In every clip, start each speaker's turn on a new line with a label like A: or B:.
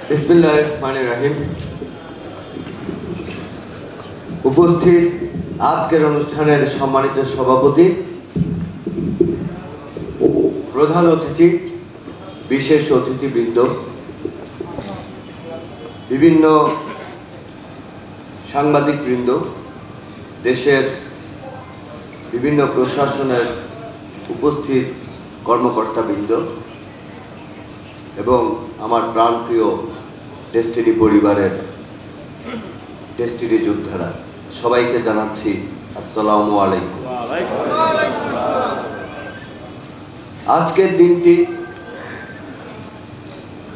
A: বিসমিল্লাহির রহমানির রহিম। উপস্থিত আজকের অনুষ্ঠানের সম্মানিত সভাপতি, প্রধান অতিথি, বিশেষ অতিথিবৃন্দ, বিভিন্ন সাংবাদিকবৃন্দ, দেশের বিভিন্ন প্রশাসনের উপস্থিত কর্মকর্তাবৃন্দ এবং আমার প্রাণপ্রিয় ডেস্টিনি পরিবারের ডেস্টিনি যোদ্ধারা, সবাইকে জানাচ্ছি আসসালামু আলাইকুম। আজকের দিনটি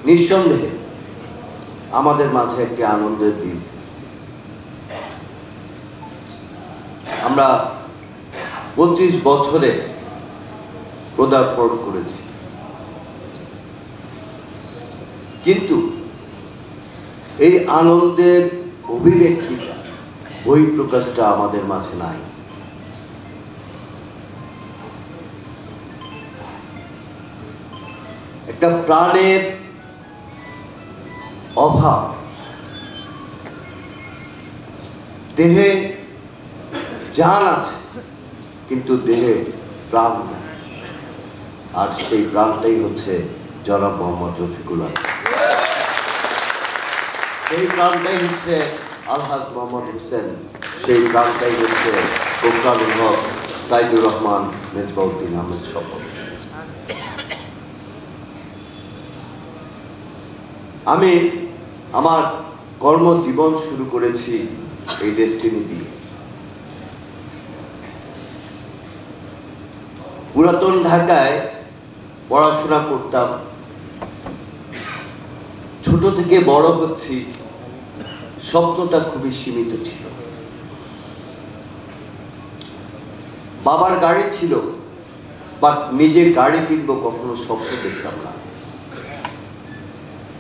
A: নিঃসন্দেহে আমাদের মাঝে একটি আনন্দের দিন। আমরা 25 বছরে পদার্পণ করেছি, কিন্তু এই আনন্দের অভিব্যক্তিটা, বহিঃপ্রকাশটা আমাদের মাঝে নাই। একটা প্রাণের অভাব, দেহে জান আছে কিন্তু দেহে প্রাণ নাই, আর সেই প্রাণটাই হচ্ছে জনাব মোহাম্মদ রফিকুল আলম। সেই প্রাণটাই হচ্ছে আলহাজ মোহাম্মদ হোসেন, সেই প্রাণটাই হচ্ছে কোকরানুল হক, সাইদুর রহমান, মেজবাউদ্দিন আহমেদ স্বপন। আমি আমার কর্মজীবন শুরু করেছি এই ডেস্টিনি দিয়ে। পুরাতন ঢাকায় পড়াশোনা করতাম, ছোট থেকে বড় হচ্ছি, স্বপ্নটা খুবই সীমিত ছিল। বাবার গাড়ি ছিল, বাট নিজে গাড়ি কিনবো কখনো স্বপ্ন দেখতাম না,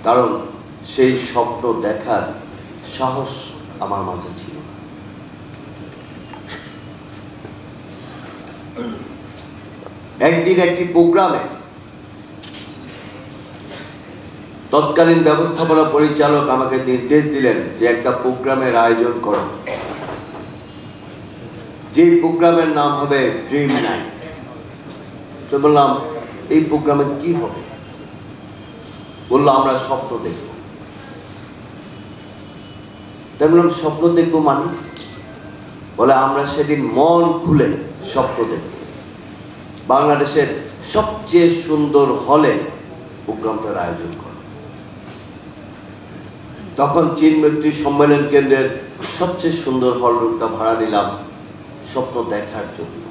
A: কারণ সেই স্বপ্ন দেখার সাহস আমার মাঝে ছিল না। একদিন একটি প্রোগ্রামে তৎকালীন ব্যবস্থাপনা পরিচালক আমাকে নির্দেশ দিলেন যে একটা প্রোগ্রামের আয়োজন করো, যে প্রোগ্রামের নাম হবে ড্রিম নাইট। তো বললাম, এই প্রোগ্রামে কি হবে? বললো, আমরা স্বপ্ন দেখব। তাই বললাম, স্বপ্ন দেখবো মানে? বলে, আমরা সেদিন মন খুলে স্বপ্ন দেখব, বাংলাদেশের সবচেয়ে সুন্দর হলে প্রোগ্রামটার আয়োজন করে। তখন চীন মৈত্রী সম্মেলন কেন্দ্রের সবচেয়ে সুন্দর হল রুমটা ভাড়া নিলাম স্বপ্ন দেখার জন্য।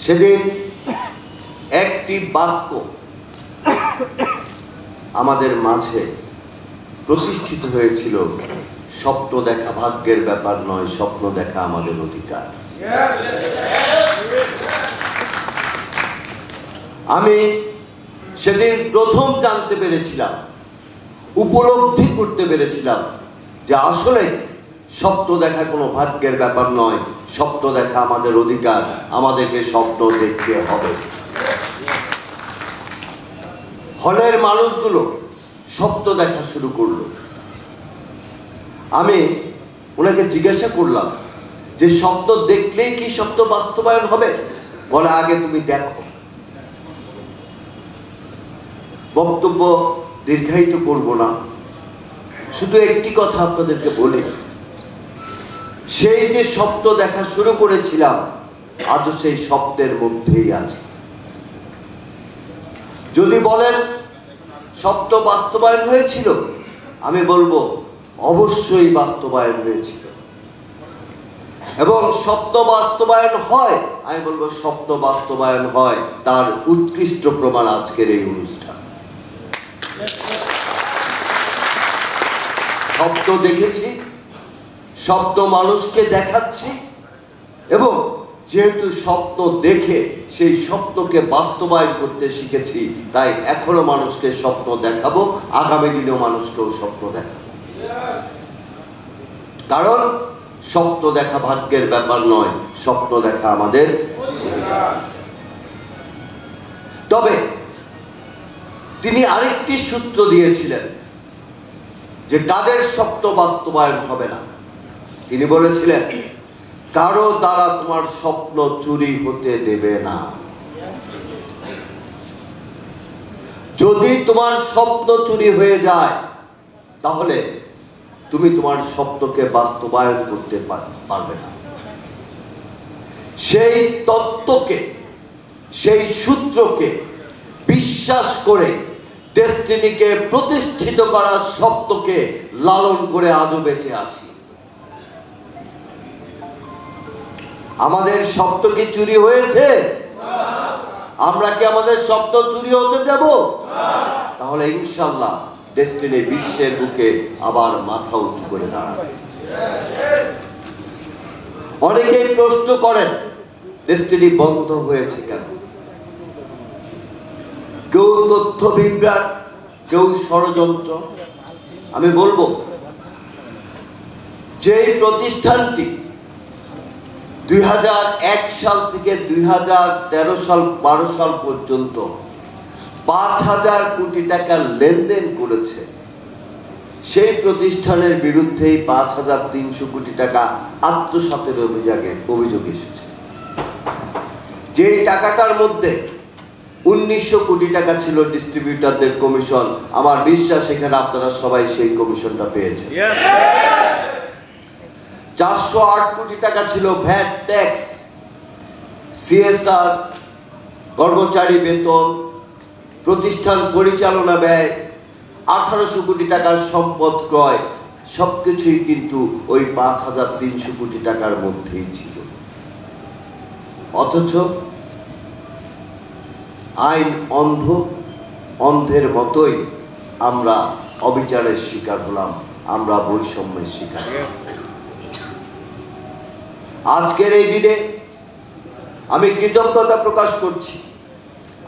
A: সেদিন একটি বাক্য আমাদের মাঝে প্রতিষ্ঠিত হয়েছিল, স্বপ্ন দেখা ভাগ্যের ব্যাপার নয়, স্বপ্ন দেখা আমাদের অধিকার। আমি সেদিন প্রথম জানতে পেরেছিলাম, উপলব্ধি করতে পেরেছিলাম যে আসলে স্বপ্ন দেখা কোনো ভাগ্যের ব্যাপার নয়, স্বপ্ন দেখা আমাদের অধিকার, আমাদেরকে স্বপ্ন দেখতে হবে। হলের মানুষগুলো স্বপ্ন দেখা শুরু করলো। আমি ওনাকে জিজ্ঞাসা করলাম যে স্বপ্ন দেখলেই কি স্বপ্ন বাস্তবায়ন হবে? বলে, আগে তুমি দেখো। বক্তব্য দীর্ঘায়িত করব না, শুধু একটি কথা আপনাদেরকে বলি, সেই যে স্বপ্ন দেখা শুরু করেছিলাম, আজও সেই স্বপ্নের মধ্যেই আছে। যদি বলেন স্বপ্ন বাস্তবায়ন হয়েছিল, আমি বলবো অবশ্যই বাস্তবায়ন হয়েছিল। এবং স্বপ্ন বাস্তবায়ন হয়, আমি বলবো স্বপ্ন বাস্তবায়ন হয়, তার উৎকৃষ্ট প্রমাণ আজকের এই অনুষ্ঠান। স্বপ্ন দেখেছি, স্বপ্ন মানুষকে দেখাচ্ছি, এবং যেহেতু স্বপ্ন দেখে সেই স্বপ্নকে বাস্তবায়ন করতে শিখেছি, তাই এখনো মানুষকে স্বপ্ন দেখাবো, আগামী দিনেও মানুষকেও স্বপ্ন দেখাবো। কারণ স্বপ্ন দেখা ভাগ্যের ব্যাপার নয়, স্বপ্ন দেখা আমাদের অধিকার। তবে তিনি আরেকটি সূত্র দিয়েছিলেন যে কাদের স্বপ্ন বাস্তবায়ন হবে না। তিনি বলেছিলেন, কারো দ্বারা তোমার স্বপ্ন চুরি হতে দেবে না। যদি তোমার স্বপ্ন চুরি হয়ে যায় তাহলে তুমি তোমার স্বপ্নকে বাস্তবায়ন করতে পারবে না। সেই তত্ত্বকে, সেই সূত্রকে বিশ্বাস করে ডেস্টিনিকে প্রতিষ্ঠিত করার স্বপ্নকে লালন করে আজও বেঁচে আছি। আমাদের স্বপ্ন কি চুরি হয়েছে? আমরা কি আমাদের স্বপ্ন চুরি হতে দেব? তাহলে ইনশাআল্লাহ ডেস্টিনি বিশ্বের বুকে আবার মাথা উঁচু করে দাঁড়াবে। অনেকেই প্রশ্ন করেন, ডেস্টিনি বন্ধ হয়েছে কেন? কেউ তথ্য বিভ্রাট, কেউ ষড়যন্ত্র। আমি বলবো, যে প্রতিষ্ঠানটি 2001 সাল থেকে 2013 সাল 12 সাল পর্যন্ত 5,000 কোটি টাকা লেনদেন করেছে, সেই প্রতিষ্ঠানের বিরুদ্ধেই 5,300 কোটি টাকা আত্মসাতের অভিযোগ এসেছে। যে টাকাটার মধ্যে 1900 কোটি টাকা ছিল ডিস্ট্রিবিউটরদের কমিশন। আমার বিশ্বাস এখানে আপনারা সবাই সেই কমিশনটা পেয়েছেন। 408 কোটি টাকা ছিল ভ্যাট ট্যাক্স, সিএসআর, কর্মচারী বেতন, প্রতিষ্ঠান পরিচালনা ব্যয়, 1800 কোটি টাকার সম্পদ ক্রয়। সবকিছুই কিন্তু ওই 5,300 কোটি টাকার মধ্যেই ছিল। অথচ আইন অন্ধ, অন্ধের মতোই আমরা অবিচারের শিকার হলাম, আমরা বৈষম্যের শিকার। আজকের এই দিনে আমি কৃতজ্ঞতা প্রকাশ করছি।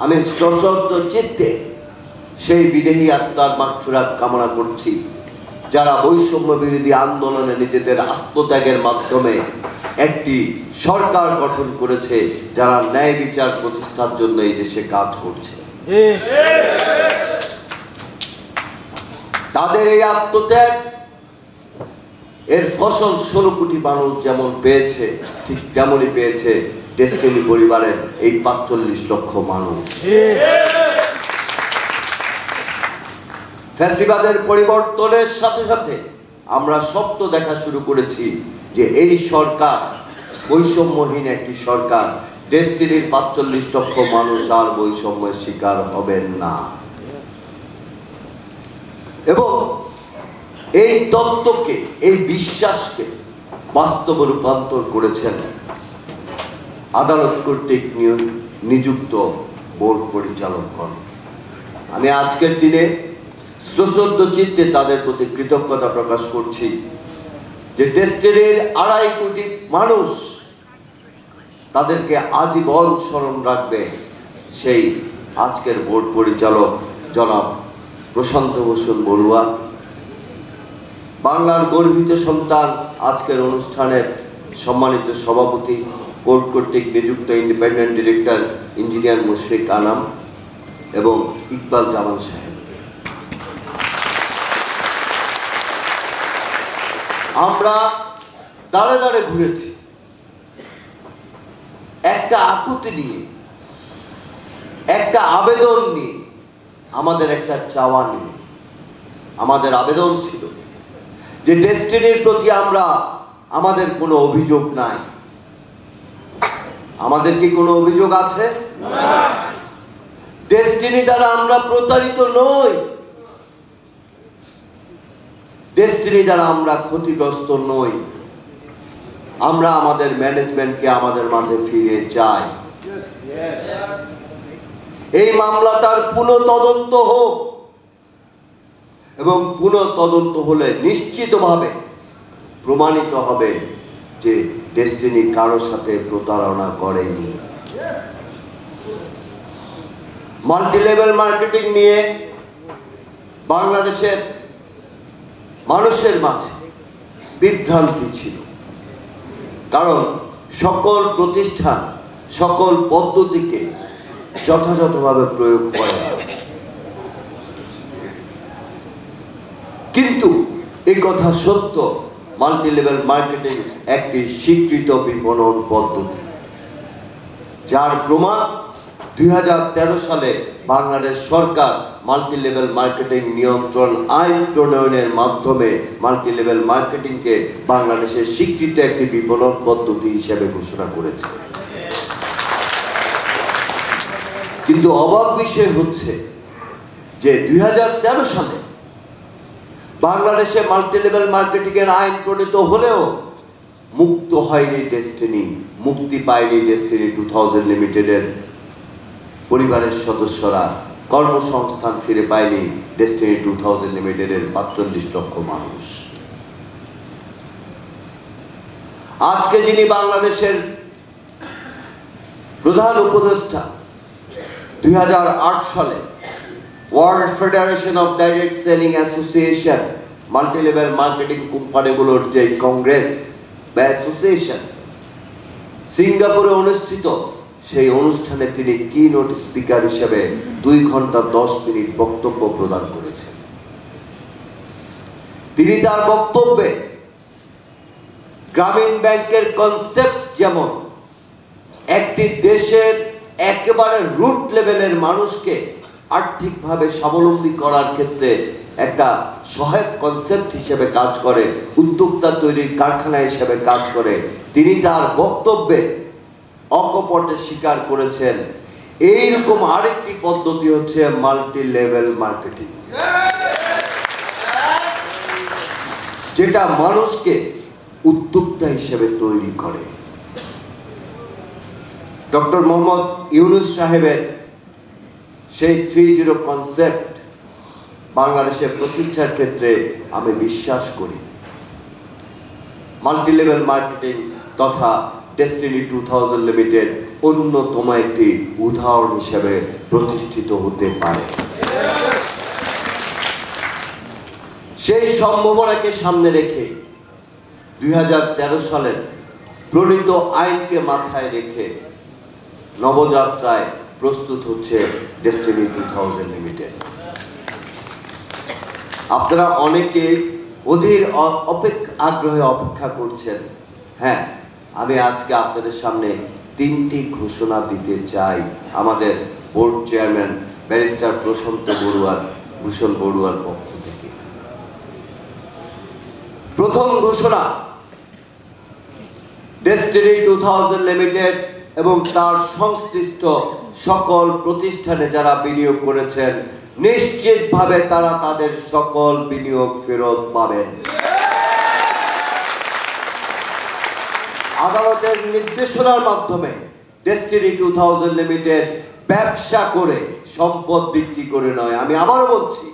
A: আমি সশ্রদ্ধ চিত্তে সেই বিদেহী আত্মার মাগফিরাত কামনা করছি, যারা বৈষম্য বিরোধী আন্দোলনে নিজেদের আত্মত্যাগের মাধ্যমে একটি সরকার গঠন করেছে, যারা ন্যায় বিচার প্রতিষ্ঠার জন্য এই দেশে কাজ করছে। তাদের এই আত্মত্যাগ এর ফসল 16 কোটি মানুষ যেমন পেয়েছে, ঠিক তেমনই পেয়েছে ডেস্টিনি পরিবারের এই 45 লক্ষ মানুষ। ফ্যাসিবাদের পরিবর্তনের সাথে সাথে আমরা স্বপ্ন দেখা শুরু করেছি যে এই সরকার বৈষম্যহীন একটি সরকার। ডেস্টিনির 45 লক্ষ মানুষ আর বৈষম্যের শিকার হবেন না। এবং এই তত্ত্বকে, এই বিশ্বাসকে বাস্তব রূপান্তর করেছেন আদালত কর্তৃক নিযুক্ত বোর্ড পরিচালকগণ। আমি আজকের দিনে সশ্রদ্ধ চিত্তে তাদের প্রতি কৃতজ্ঞতা প্রকাশ করছি যে ডেস্টিনির 2.5 কোটি মানুষ তাদেরকে আজীবন স্মরণ রাখবে। সেই আজকের বোর্ড পরিচালক জনাব প্রশান্ত ভূষণ বড়ুয়া, বাংলার গর্বিত সন্তান, আজকের অনুষ্ঠানের সম্মানিত সভাপতি, বোর্ড কর্তৃক নিযুক্ত independent director engineer Mushfiq Anam এবং ইকবাল জামান সাহেব। আমরা দাঁড়ে দাঁড়ে ঘুরেছি একটা আকুতি নিয়ে, একটা আবেদন নিয়ে, আমাদের একটা চাওয়া নিয়ে। আমাদের আবেদন ছিল যে ডেস্টিনির প্রতি আমাদের কোনো অভিযোগ নাই। আমাদের কি কোনো অভিযোগ আছে? ডেস্টিনি দ্বারা আমরা প্রতারিত নই, ডেস্টিনি দ্বারা আমরা ক্ষতিগ্রস্ত নই। আমরা আমাদের ম্যানেজমেন্টকে আমাদের মাঝে ফিরে চাই। এই মামলাটার পুনঃ তদন্ত হোক, এবং পুনঃ তদন্ত হলে নিশ্চিতভাবে প্রমাণিত হবে যে ডেস্টিনি কারোর সাথে প্রতারণা করেনি। মাল্টিলেভেল মার্কেটিং নিয়ে বাংলাদেশের মানুষের মাঝে বিভ্রান্তি ছিল, কারণ সকল প্রতিষ্ঠান সকল পদ্ধতিকে যথাযথভাবে প্রয়োগ করে না। এই কথা সত্য, মাল্টি লেভেল মার্কেটিং একটি স্বীকৃত বিপণন পদ্ধতি, যার প্রমাণ 2013 সালে বাংলাদেশ সরকার মাল্টি লেভেল মার্কেটিং নিয়ন্ত্রণ আইন প্রণয়নের মাধ্যমে মাল্টি লেভেল মার্কেটিংকে বাংলাদেশের স্বীকৃত একটি বিপণন পদ্ধতি হিসেবে ঘোষণা করেছে। কিন্তু অবাক বিষয় হচ্ছে যে 2013 সালে বাংলাদেশে মাল্টি লেভেল মার্কেটিং এর আইন প্রণীত হলেও মুক্ত হয়নি ডেস্টিনি, মুক্তি পায়নি ডেস্টিনি 2000 লিমিটেডের পরিবারের সদস্যরা, কর্মসংস্থান ফিরে পায়নি ডেস্টিনি 2000 লিমিটেডের 45 লক্ষ মানুষ। আজকে যিনি বাংলাদেশের প্রধান উপদেষ্টা, 2008 সালে world federation of direct selling association multi level marketing কোম্পানিগুলোর যে কংগ্রেস বা অ্যাসোসিয়েশন সিঙ্গাপুরে অনুষ্ঠিত, সেই অনুষ্ঠানে তিনি কিনোট স্পিকার হিসেবে 2 ঘন্টা 10 মিনিট বক্তব্য প্রদান করেছেন। তিনি তার বক্তব্যে গ্রামীণ ব্যাংকের কনসেপ্ট যেমন একটি দেশের একেবারে রুট লেভেলের মানুষকে আর্থিকভাবে স্বাবলম্বী করার ক্ষেত্রে একটা সহায়ক কনসেপ্ট হিসেবে কাজ করে, উদ্যোক্তা তৈরির কারখানা হিসেবে কাজ করে, তিনি তার বক্তব্যে অকপটে স্বীকার করেছেন এইরকম আরেকটি পদ্ধতি হচ্ছে মাল্টি লেভেল মার্কেটিং, যেটা মানুষকে উদ্যোক্তা হিসেবে তৈরি করে। ডক্টর মোহাম্মদ ইউনূস সাহেবের সেই 3-0 কনসেপ্ট বাংলাদেশের প্রতিষ্ঠার ক্ষেত্রে আমি বিশ্বাস করি মাল্টি লেভেল মার্কেটিং তথা ডেস্টিনি 2000 লিমিটেড অন্যতম একটি উদাহরণ হিসেবে প্রতিষ্ঠিত হতে পারে। সেই সম্ভাবনাকে সামনে রেখে 2013 সালের প্রণীত আইনকে মাথায় রেখে নবযাত্রায় প্রস্তুত হচ্ছে ডেস্টিনি 2000 লিমিটেড। আপনারা অনেকে অধীর আগ্রহে অপেক্ষা করছেন। হ্যাঁ, আমি আজকে আপনাদের সামনে 3টি ঘোষণা দিতে চাই আমাদের বোর্ড চেয়ারম্যান ব্যারিস্টার প্রশান্ত ভূষণ বড়ুয়ার পক্ষ থেকে। প্রথম ঘোষণা, ডেস্টিনি 2000 লিমিটেড এবং তার সংশ্লিষ্ট সকল প্রতিষ্ঠানে যারা বিনিয়োগ করেছেন নিশ্চিতভাবে তারা তাদের সকল বিনিয়োগ ফেরত পাবেন। আদালতের নির্দেশনার মাধ্যমে ডেস্টিনি 2000 লিমিটেড ব্যবসা করে, সম্পদ বিক্রি করে নয়, আমি আবারও বলছি,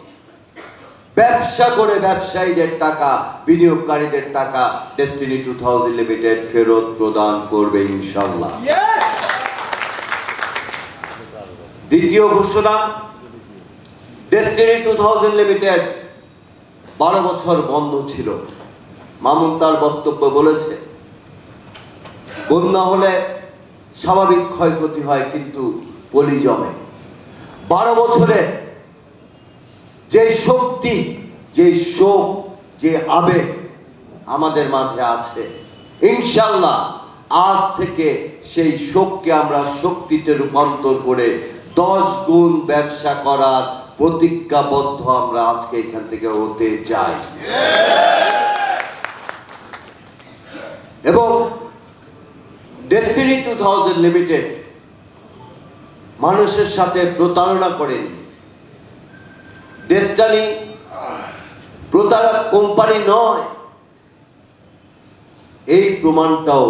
A: ব্যবসা করে ব্যবসায়ীদের টাকা, বিনিয়োগকারীদের টাকা ডেস্টিনি 2000 লিমিটেড ফেরত প্রদান করবে ইনশাআল্লাহ। দ্বিতীয় ঘোষণা, ডেস্টিনি 2000 লিমিটেড 12 বছর বন্ধ ছিল। মামুন তার বক্তব্য বলেছে, বন্যা হলে স্বাভাবিক ক্ষয়ক্ষতি হয় কিন্তু পলি জমে। 12 বছরে যে শক্তি, যে শোক, যে আবেগ আমাদের মাঝে আছে, ইনশাআল্লাহ আজ থেকে সেই শোককে আমরা শক্তিতে রূপান্তর করে 10 গুণ ব্যবসা করার প্রতিজ্ঞাবদ্ধ আমরা আজকে এখান থেকে হতে চাই। এবং ডেস্টিনি 2000 লিমিটেড মানুষের সাথে প্রতারণা করেনি। ডেস্টিনি প্রতারক কোম্পানি নয়, এই প্রমাণটাও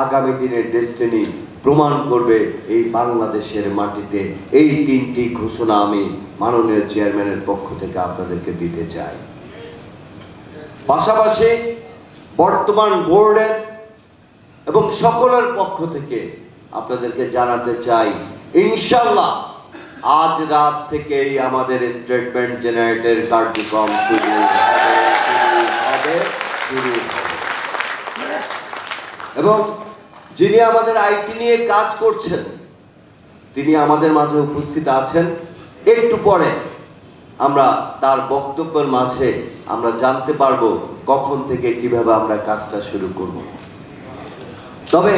A: আগামী দিনের ডেস্টিনি প্রমাণ করবে এই বাংলাদেশের মাটিতে। এই 3টি ঘোষণা আমি মাননীয় চেয়ারম্যানের পক্ষ থেকে আপনাদেরকে দিতে চাই। পাশাপাশি বর্তমান বোর্ডের এবং সকলের পক্ষ থেকে আপনাদেরকে জানাতে চাই, ইনশাআল্লাহ আজ রাত থেকেই আমাদের স্টেটমেন্ট জেনারেটর কার্যক্রম শুরু হবে। এবং যিনি আমাদের আইটি নিয়ে কাজ করছেন তিনি আমাদের মাঝে উপস্থিত আছেন। একটু পরে আমরা তার বক্তব্যের মাঝে আমরা জানতে পারবো কখন থেকে কিভাবে আমরা কাজটা শুরু করব। তবে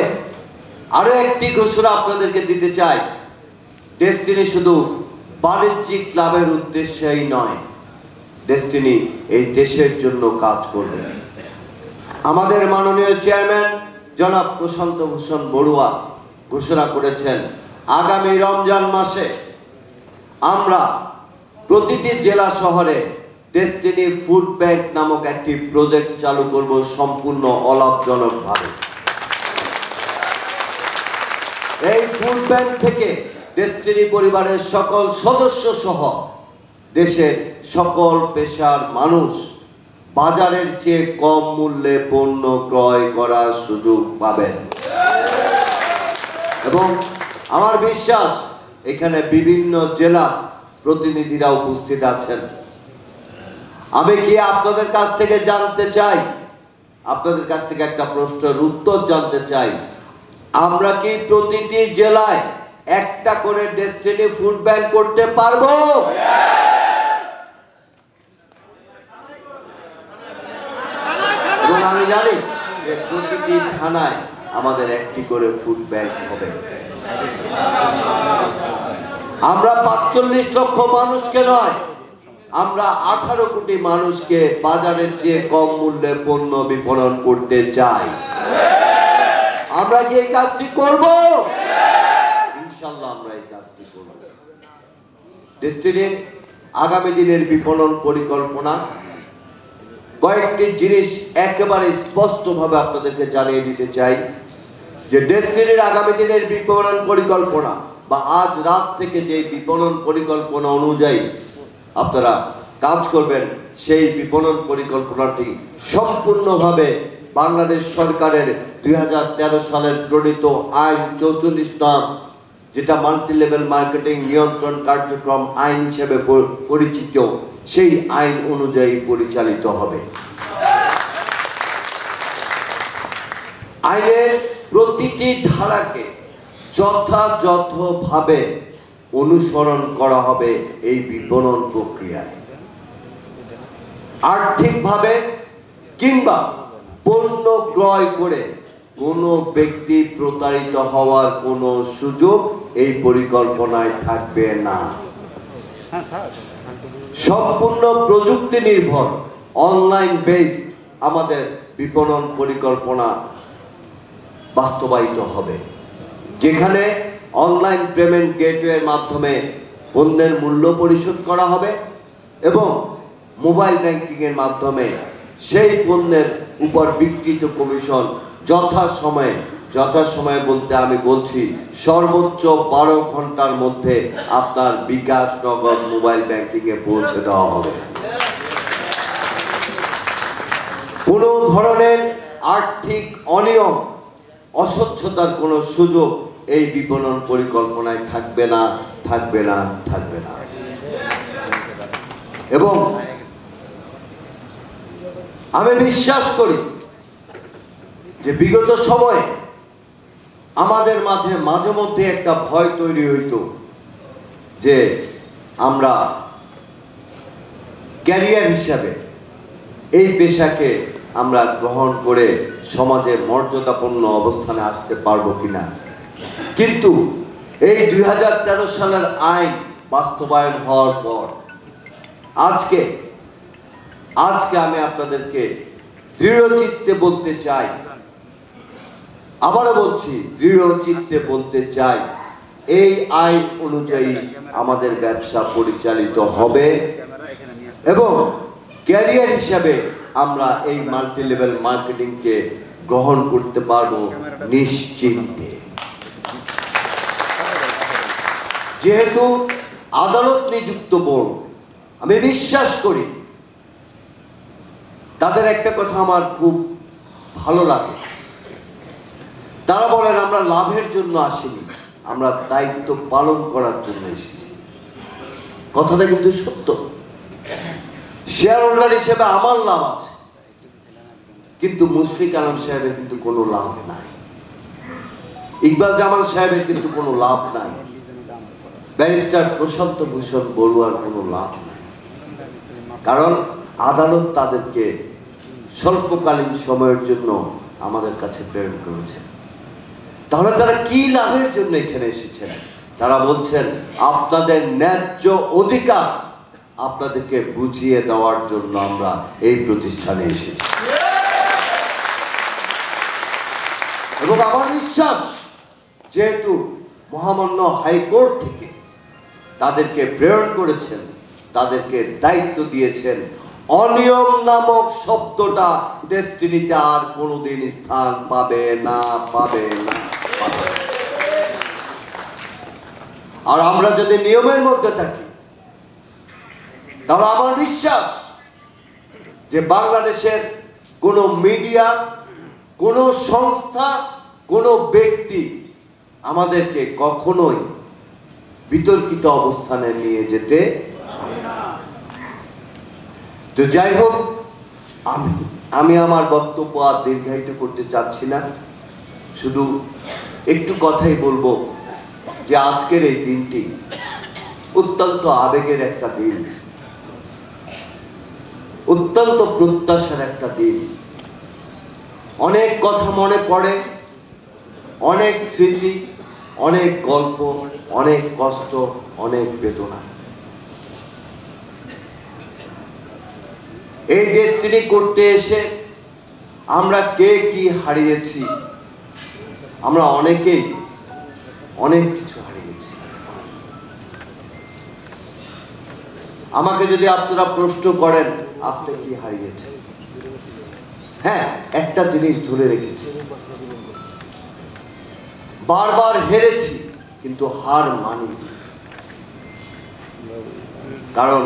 A: আরো একটি ঘোষণা আপনাদেরকে দিতে চাই, ডেস্টিনি শুধু বাণিজ্যিক লাভের উদ্দেশ্যেই নয়, ডেস্টিনি এই দেশের জন্য কাজ করবে। আমাদের মাননীয় চেয়ারম্যান জনাব প্রশান্ত ভূষণ বড়ুয়া ঘোষণা করেছেন, আগামী রমজান মাসে আমরা প্রতিটি জেলা শহরে ডেস্টিনি ফুড ব্যাংক নামক একটি প্রজেক্ট চালু করব সম্পূর্ণ অলাভজনকভাবে। এই ফুড ব্যাংক থেকে ডেস্টিনি পরিবারের সকল সদস্য সহ দেশের সকল পেশার মানুষ বাজারের চেয়ে কম মূল্যে পণ্য ক্রয় করার সুযোগ পাবেন এবং আমার বিশ্বাস এখানে বিভিন্ন জেলা প্রতিনিধিরা উপস্থিত আছেন। আমি কি আপনাদের কাছ থেকে জানতে চাই, আপনাদের কাছ থেকে একটা প্রশ্নের উত্তর জানতে চাই, আমরা কি প্রতিটি জেলায় একটা করে ডেস্টিনি ফুড ব্যাংক করতে পারবো? এবং আমি জানি যে প্রতিটি থানায় আমাদের একটি করে ফুড ব্যাংক হবে। আমরা ৪৫ লক্ষ মানুষকে নয়, আমরা ১৮ কোটি মানুষকে বাজারের চেয়ে কম মূল্যে পণ্য বিপণন করতে চাই। আমরা কি এই কাজটি করব? ইনশাআল্লাহ আমরা এই কাজটি করব। ডেস্টিনির আগামী দিনের বিপণন পরিকল্পনা কয়েকটি জিনিস একেবারে স্পষ্টভাবে আপনাদেরকে জানিয়ে দিতে চাই যে ডেস্টিনির আগামী দিনের বিপণন পরিকল্পনা বা আজ রাত থেকে যে বিপণন পরিকল্পনা অনুযায়ী আপনারা কাজ করবেন, সেই বিপণন পরিকল্পনাটি সম্পূর্ণভাবে বাংলাদেশ সরকারের ২০১৩ সালের প্রণীত আইন ৪৪ নাম, যেটা মাল্টি লেভেল মার্কেটিং নিয়ন্ত্রণ কার্যক্রম আইন হিসেবে পরিচিত, সেই আইন অনুযায়ী পরিচালিত হবে। আইনের প্রতিটি ধারাকে যথাযথভাবে অনুসরণ করা হবে এই বিপণন প্রক্রিয়ায়। আর্থিকভাবে কিংবা পণ্য ক্রয় করে কোনো ব্যক্তি প্রতারিত হওয়ার কোনো সুযোগ এই পরিকল্পনায় থাকবে না। সম্পূর্ণ প্রযুক্তি নির্ভর অনলাইন বেসড আমাদের বিপণন পরিকল্পনা বাস্তবায়িত হবে, যেখানে অনলাইন পেমেন্ট গেটওয়ের মাধ্যমে পণ্যের মূল্য পরিশোধ করা হবে এবং মোবাইল ব্যাংকিং এর মাধ্যমে সেই পণ্যের উপর বিকৃত কমিশন যথাসময়ে বলতে আমি বলছি সর্বোচ্চ ১২ ঘন্টার মধ্যে আপনার বিকাশ নগদ মোবাইল ব্যাংকিং এ পৌঁছে দেওয়া হবে। কোনো ধরনের আর্থিক অনিয়ম, অস্বচ্ছতার কোনো সুযোগ এই বিপণন পরিকল্পনায় থাকবে না, থাকবে না, থাকবে না। এবং আমি বিশ্বাস করি যে বিগত সময়ে আমাদের মাঝে মধ্যে একটা ভয় তৈরি হইতো যে আমরা ক্যারিয়ার হিসাবে এই পেশাকে আমরা গ্রহণ করে সমাজে মর্যাদাপূর্ণ অবস্থানে আসতে পারবো কিনা। কিন্তু এই ২০১৩ সালের আইন বাস্তবায়ন হওয়ার পর আজকে আমি আপনাদেরকে দৃঢ় চিত্তে বলতে চাই, আবারও বলছি, দৃঢ় চিত্তে বলতে চাই, এই আইন অনুযায়ী আমাদের ব্যবসা পরিচালিত হবে এবং ক্যারিয়ার হিসাবে আমরা এই মাল্টি লেভেল মার্কেটিংকে গ্রহণ করতে পারবো নিশ্চিন্তে। যেহেতু আদালত নিযুক্ত বোর্ড, আমি বিশ্বাস করি তাদের একটা কথা আমার খুব ভালো লাগে। তারা বলেন আমরা লাভের জন্য আসিনি, আমরা দায়িত্ব পালন করার জন্য এসেছি। কথাটা কিন্তু সত্য। শেয়ার হোল্ডার হিসেবে আমার লাভ আছে, কিন্তু মুশফিক আলম সাহেবের কিন্তু কোনো লাভ নাই, ইকবাল জামান সাহেবের কিন্তু কোনো লাভ নাই, ব্যারিস্টার প্রশান্ত ভূষণ বড়ুয়ার কোনো লাভ নাই। কারণ আদালত তাদেরকে স্বল্পকালীন সময়ের জন্য আমাদের কাছে প্রেরণ করেছেন। তাহলে তারা কি লাভের জন্য এখানে এসেছেন? তারা বলছেন আপনাদের ন্যায্য অধিকার আপনাদেরকে বুঝিয়ে দেওয়ার জন্য আমরা এই প্রতিষ্ঠানে এসেছি। এবং আমার বিশ্বাস, যেহেতু মহামান্য হাইকোর্ট থেকে তাদেরকে প্রেরণ করেছেন, তাদেরকে দায়িত্ব দিয়েছেন, অনিয়ম নামক শব্দটা ডেস্টিনিতে আর কোনোদিন স্থান পাবে না। আর আমরা যদি নিয়মের মধ্যে থাকি, তাহলে আমার বিশ্বাস যে বাংলাদেশের কোনো মিডিয়া, কোনো সংস্থা, কোনো ব্যক্তি আমাদেরকে কখনোই বিতর্কিত অবস্থানে নিয়ে যেতে পারে না। তো যাই হোক, আমি আমার বক্তব্য আর দীর্ঘায়িত করতে চাচ্ছি না, শুধু একটু কথাই বলবো যে আজকের এই দিনটি অত্যন্ত আবেগের একটা দিন, অত্যন্ত প্রত্যাশার একটা দিন। অনেক কথা মনে পড়ে, অনেক স্মৃতি, অনেক গল্প, অনেক কষ্ট, অনেক বেদনা। এই ডেস্টিনি করতে এসে আমরা কে কি হারিয়েছি, আমরা অনেকেই অনেক কিছু হারিয়েছি। আমাকে যদি আপনারা প্রশ্ন করেন আপনি কি হারিয়েছেন, হ্যাঁ, একটা জিনিস ধরে রেখেছি, বারবার হেরেছি কিন্তু হার মানি। কারণ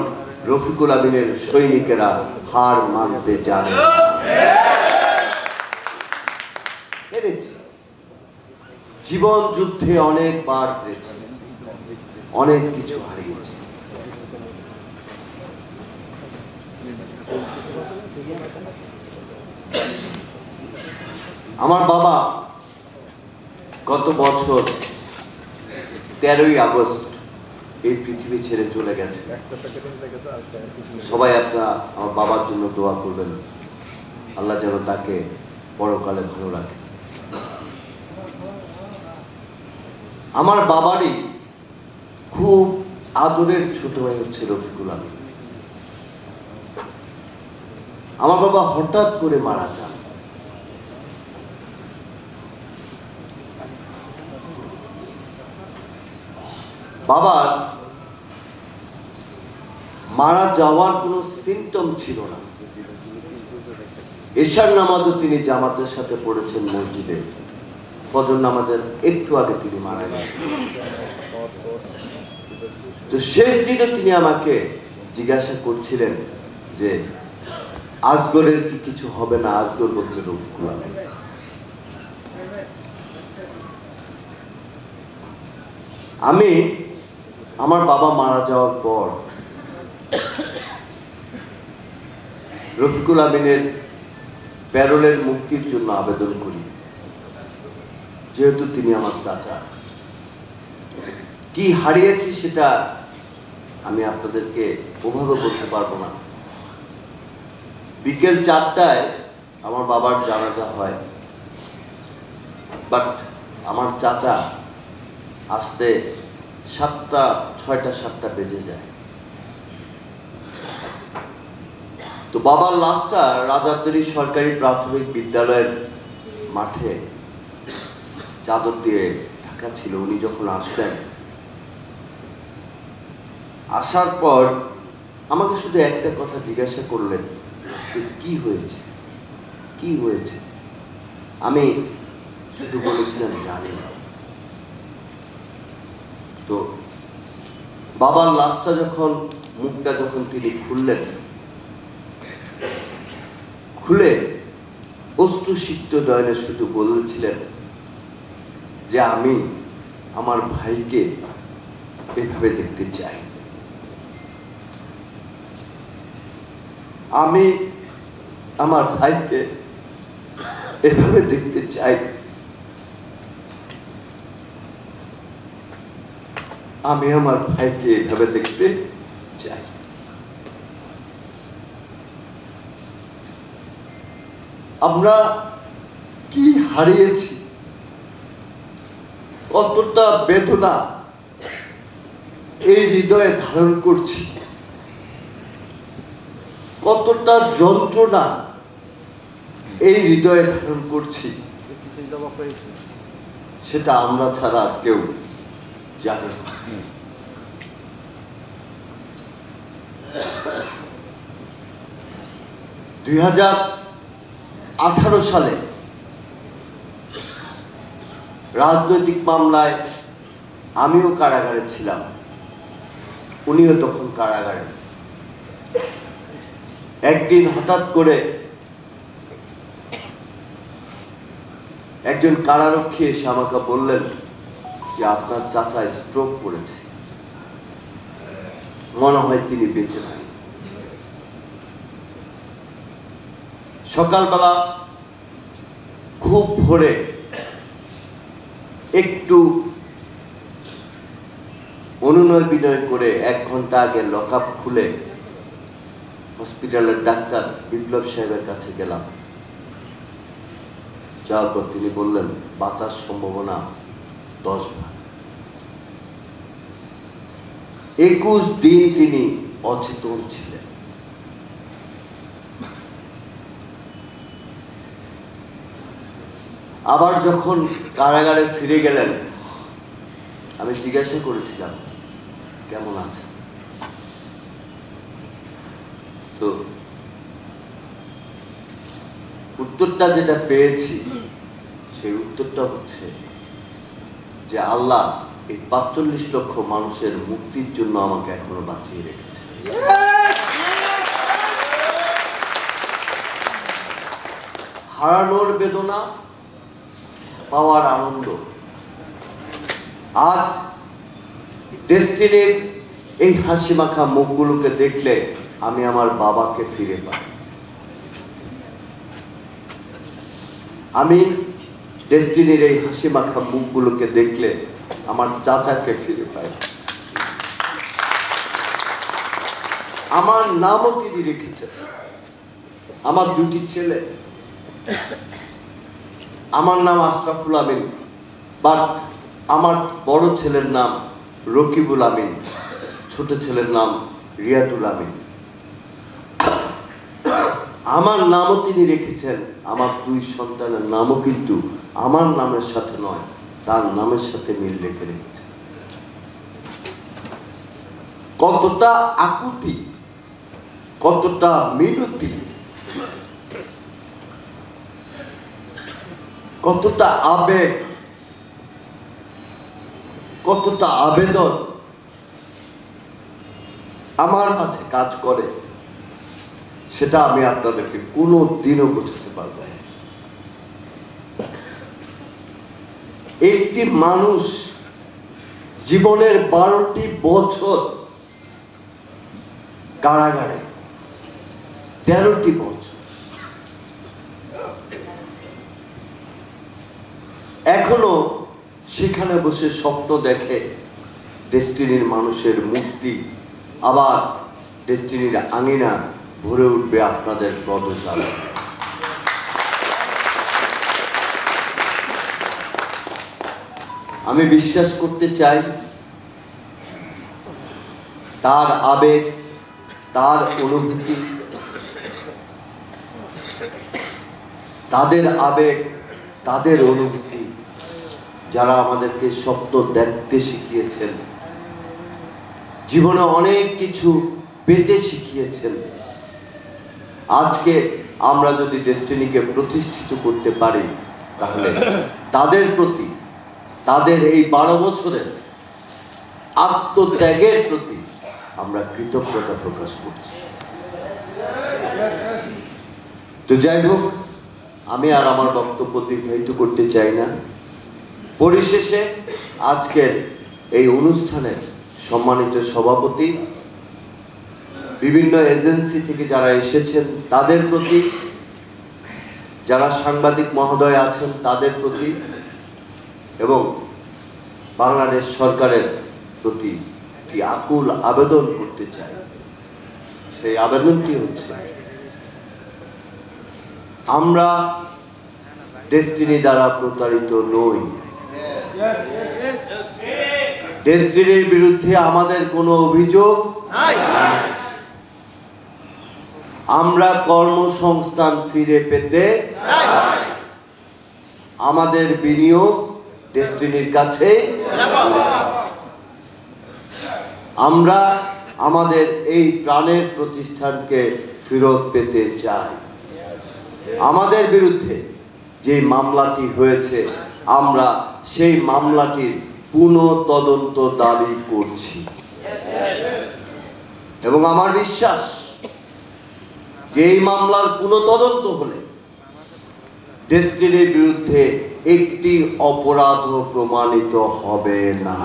A: রফিকুল আমিনের সৈনিকেরা হার মানতে জানে। হেরেছি, জীবন যুদ্ধে অনেকবার হেরেছি, অনেক কিছু হারিয়েছি। আমার বাবা গত বছর 13ই আগস্ট এই পৃথিবী ছেড়ে চলে গেছে। সবাই আপনারা আমার বাবার জন্য দোয়া করবেন, আল্লাহ যেন তাকে পরকালে ভালো রাখে। আমার বাবারই খুব আদরের ছোট ভাই হচ্ছে রফিকুল আমিন। আমার বাবা হঠাৎ করে মারা যান। বাবার মারা যাওয়ার কোনো সিমটম ছিল না। এশার নামাজও তিনি জামাতের সাথে পড়েছেন মসজিদে, ফজর নামাজের একটু আগে তিনি মারা গেছেন। তো শেষ দিনে তিনি আমাকে জিজ্ঞাসা করছিলেন যে আজগরের কি কিছু হবে না? আজগর বলতে রফিকুল আমিন। আমি আমার বাবা মারা যাওয়ার পর রফিকুল আমিনের প্যারোলের মুক্তির জন্য আবেদন করি, যেহেতু তিনি আমার চাচা। কি হারিয়েছি সেটা আমি আপনাদেরকে ওভাবে বলতে পারবো না। বিকেল 4টায় আমার বাবার জানাজা হয়, বাট আমার চাচা আসতে 6টা 7টা বেজে যায়। তো বাবার লাশটা রাজারদড়ি সরকারি প্রাথমিক বিদ্যালয়ের মাঠে চাদর দিয়ে ঢাকা ছিল। উনি যখন আসলেন, আসার পর আমাকে শুধু একটা কথা জিজ্ঞাসা করলেন, কি হয়েছে, কি হয়েছে? আমি শুধু বলেছিলাম জানি না। তো বাবার লাশটা যখন, মুখটা যখন তিনি খুললেন, খুলে অশ্রুসিক্ত নয়নে শুধু বলেছিলেন যে আমি আমার ভাইকে এভাবে দেখতে চাই, আমি আমার ভাইকে এভাবে দেখতে চাই, আমি আমার ভাইকে এভাবে দেখতে চাই। আমরা কি হারিয়েছি, কতটা বেদনা এই হৃদয়ে ধারণ করছি, কতটা যন্ত্রণা এই হৃদয়ে ধারণ করছি, সেটা আমরা ছাড়া কেউ জানে না। 2018 সালে রাজনৈতিক মামলায় আমিও কারাগারে ছিলাম, উনিও তখন কারাগারে। একদিন হঠাৎ করে একজন কারারক্ষী এসে আমাকে বললেন যে আপনার চাচা স্ট্রোক করেছে, মনে হয় তিনি বেঁচে নাই। সকালবেলা খুব ভোরে একটু অনুনয় বিনয় করে 1 ঘন্টা আগে লকআপ খুলে হসপিটালের ডাক্তার বিপ্লব সাহেবের কাছে গেলাম। যাওয়ার পর তিনি বললেন বাঁচার সম্ভাবনা 10 ভাগ। 21 দিন তিনি অচেতন ছিলেন। আবার যখন কারাগারে ফিরে গেলেন, আমি জিজ্ঞাসা করেছিলাম কেমন আছে, তো উত্তরটা যেটা পেয়েছি সেই উত্তরটা হচ্ছে যে আল্লাহ এই 45 লক্ষ মানুষের মুক্তির জন্য আমাকে এখনো বাঁচিয়ে রেখেছে। হারানোর বেদনা, পাওয়ার আনন্দ। আজ ডেস্টিনির এই হাসি মাখা মুখগুলোকে দেখলে আমি আমার বাবাকে ফিরে পাই। আমি ডেস্টিনির এই হাসি মাখা মুখগুলোকে দেখলে আমার চাচাকে ফিরে পাই। আমার নামও তিনি রেখেছেন। আমার 2টি ছেলে, আমার নাম আশরাফুল আমিন, বাট আমার বড় ছেলের নাম রকিবুল আমিন, ছোট ছেলের নাম রিয়াদুল আমিন। আমার নামও তিনি রেখেছেন। আমার 2 সন্তানের নামও কিন্তু আমার নামের সাথে নয়, তার নামের সাথে মিল রেখে রেখেছেন। কতটা আকুতি, কতটা মিনতি, কতটা আবেগ, কতটা আবেদন আমার মাঝে কাজ করে, সেটা আমি আপনাদেরকে কোনো দিনও বোঝাতে পারবো না। একটি মানুষ জীবনের 12টি বছর কারাগারে, 13টি বছর, এখনো সেখানে বসে স্বপ্ন দেখে ডেস্টিনির মানুষের মুক্তি, আবার ডেস্টিনির আঙিনা ভরে উঠবে আপনাদের পদচারণা। আমি বিশ্বাস করতে চাই তার আবেগ, তার অনুভূতি, তাদের আবেগ, তাদের অনুভূতি, যারা আমাদেরকে স্বপ্ন দেখতে শিখিয়েছেন, জীবনে অনেক কিছু পেতে শিখিয়েছেন। আজকে আমরা যদি ডেস্টিনিকে প্রতিষ্ঠিত করতে পারি, তাহলে তাদের প্রতি, তাদের এই 12 বছরের আত্মত্যাগের প্রতি আমরা কৃতজ্ঞতা প্রকাশ করছি। তো যাই হোক, আমি আর আমার বক্তব্য দীর্ঘায়িত করতে চাই না। পরিশেষে আজকের এই অনুষ্ঠানের সম্মানিত সভাপতি, বিভিন্ন এজেন্সি থেকে যারা এসেছেন তাদের প্রতি, যারা সাংবাদিক মহোদয় আছেন তাদের প্রতি, এবং বাংলাদেশ সরকারের প্রতি কি আকুল আবেদন করতে চাই। সেই আবেদনটি হচ্ছে আমরা ডেস্টিনি দ্বারা প্রতারিত নই। ডেস্টিনির বিরুদ্ধে আমাদের কোনো অভিযোগ নাই। আমরা কর্মসংস্থান ফিরে পেতে আমাদের বিনিয়োগ ডেস্টিনির কাছে। আমরা আমাদের এই প্রাণের প্রতিষ্ঠানকে ফেরত পেতে চাই। আমাদের বিরুদ্ধে যে মামলাটি হয়েছে, আমরা সেই মামলাটির পুনঃ তদন্ত দাবি করছি এবং আমার বিশ্বাস যে এই মামলার পুনঃ তদন্ত হলে ডেস্টিনির বিরুদ্ধে একটি অপরাধ প্রমাণিত হবে না।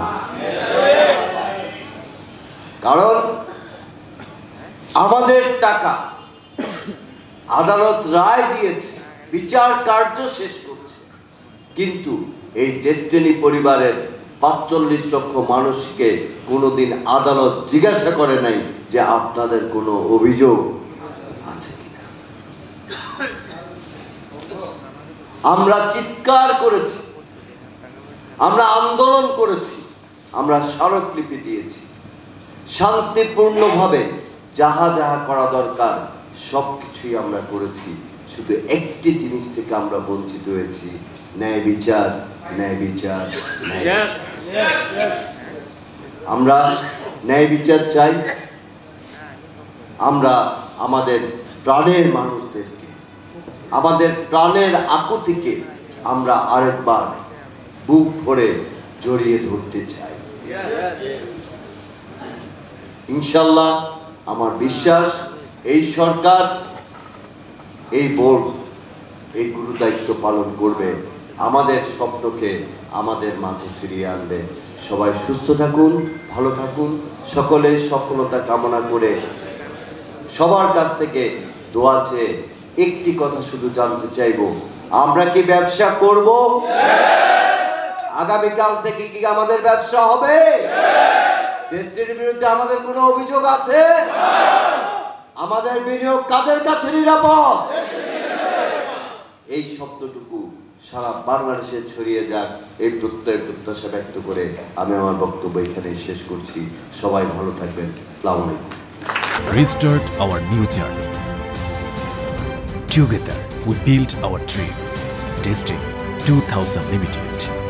A: কারণ আমাদের টাকা আদালত রায় দিয়েছে, বিচার কার্য শেষ করছে, কিন্তু এই ডেস্টিনি পরিবারের ৪৫ লক্ষ মানুষকে কোনোদিন আদালত জিজ্ঞাসা করে নাই যে আপনাদের কোনো অভিযোগ আছে কিনা। আমরা চিৎকার করেছি, আমরা আন্দোলন করেছি, আমরা স্মারকলিপি দিয়েছি, শান্তিপূর্ণভাবে যাহা যাহা করা দরকার সবকিছুই আমরা করেছি। শুধু একটি জিনিস থেকে আমরা বঞ্চিত হয়েছি, ন্যায় বিচার, ন্যায় বিচার, ন্যায় বিচার। আমরা ন্যায় বিচার চাই। আমরা আমাদের প্রাণের মানুষদেরকে, আমাদের প্রাণের আকুতিকে আমরা আরেকবার বুক ভরে জড়িয়ে ধরতে চাই। ইনশাল্লাহ আমার বিশ্বাস এই সরকার, এই বোর্ড এই গুরু দায়িত্ব পালন করবে, আমাদের স্বপ্নকে আমাদের মাঝে ফিরিয়ে আনবে। সবাই সুস্থ থাকুন, ভালো থাকুন, সকলের সফলতা কামনা করে সবার কাছ থেকে দোয়া চেয়ে একটি কথা শুধু জানতে চাইব, আমরা কি ব্যবসা করব? আগামীকাল থেকে কি আমাদের ব্যবসা হবে? ডেস্টিনির বিরুদ্ধে আমাদের কোনো অভিযোগ আছে? আমাদের বিনিয়োগ কাদের কাছে নিরাপদ? এই শব্দটুকু সারা বাংলাদেশে ছড়িয়ে যাক, এই প্রত্যাশা ব্যক্ত করে আমি আমার বক্তব্য এখানে শেষ করছি। সবাই ভালো থাকবেন। আসসালামু আলাইকুম।
B: Restart our new journey. Together we build our dream. Destiny 2000 Limited.